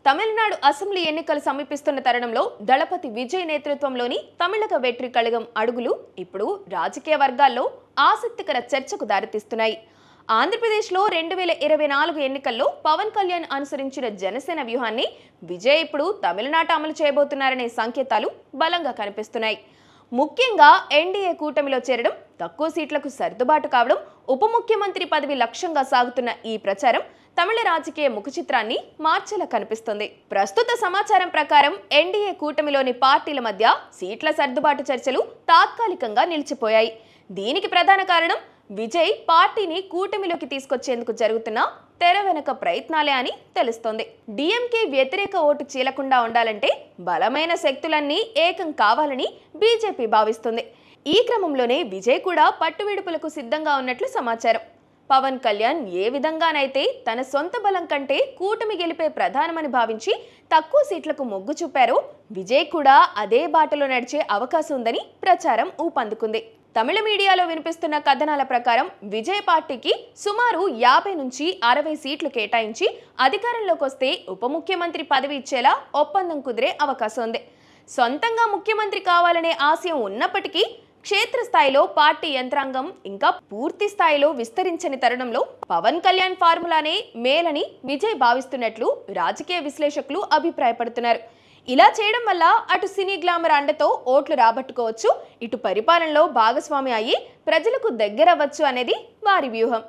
Tamil Nadu assembly ఎన్నికలు సమీపిస్తున్న తరుణంలో దళపతి విజయ్ నేతృత్వంలోని తమిళగ వెట్రి కళగం అడుగులు ఇప్పుడు రాజకీయ వర్గాల్లో ఆసక్తికర చర్చకు దారితీస్తున్నాయి. ఆంధ్రప్రదేశ్లో 2024 ఎన్నికల్లో పవన్ కళ్యాణ్ అనుసరించిన జనసేన వ్యూహాన్ని విజయ్ ఇప్పుడు తమిళనాట అమలు చేయబోతున్నారనే సంకేతాలు బలంగా కనిపిస్తున్నాయి. ముఖ్యంగా ఎన్డీఏ కూటమిలో చేరడం, తక్కువ సీట్లకు సర్దుబాటు కావడం, ఉప ముఖ్యమంత్రి పదవి లక్ష్యంగా సాగుతున్న ఈ ప్రచారం తమిళ రాజకీయ ముఖచిత్రాన్ని మార్చేలా కనిపిస్తుంది. ప్రస్తుత సమాచారం ప్రకారం ఎన్డీఏ కూటమిలోని పార్టీల మధ్య సీట్ల సర్దుబాటు చర్చలు తాత్కాలికంగా నిలిచిపోయాయి. దీనికి ప్రధాన కారణం విజయ్ పార్టీని కూటమిలోకి తీసుకొచ్చేందుకు జరుగుతున్న తెర వెనక ప్రయత్నాలే అని తెలుస్తోంది. డీఎంకే వ్యతిరేక ఓటు చీలకుండా ఉండాలంటే బలమైన శక్తులన్నీ ఏకం కావాలని బీజేపీ భావిస్తుంది. ఈ క్రమంలోనే విజయ్ కూడా పట్టువిడుపులకు సిద్ధంగా ఉన్నట్లు సమాచారం. పవన్ కళ్యాణ్ ఏ విధంగానైతే తన సొంత బలం కంటే కూటమి గెలిపే ప్రధానమని భావించి తక్కువ సీట్లకు మొగ్గు చూపారో, విజయ్ కూడా అదే బాటలో నడిచే అవకాశం ఉందని ప్రచారం ఊపందుకుంది. తమిళ మీడియాలో వినిపిస్తున్న కథనాల ప్రకారం విజయ్ పార్టీకి సుమారు 50 నుంచి 60 సీట్లు కేటాయించి అధికారంలోకి వస్తే ఉప ముఖ్యమంత్రి పదవి ఇచ్చేలా ఒప్పందం కుదిరే అవకాశం ఉంది. సొంతంగా ముఖ్యమంత్రి కావాలనే ఆశయం ఉన్నప్పటికీ క్షేత్రస్థాయిలో పార్టీ యంత్రాంగం ఇంకా పూర్తి స్థాయిలో విస్తరించని తరుణంలో పవన్ కళ్యాణ్ ఫార్ములానే మేలని విజయ్ భావిస్తున్నట్లు రాజకీయ విశ్లేషకులు అభిప్రాయపడుతున్నారు. ఇలా చేయడం వల్ల అటు సినీ గ్లామర్ అండతో ఓట్లు రాబట్టుకోవచ్చు, ఇటు పరిపాలనలో భాగస్వామి అయ్యి ప్రజలకు దగ్గరవ్వచ్చు అనేది వారి వ్యూహం.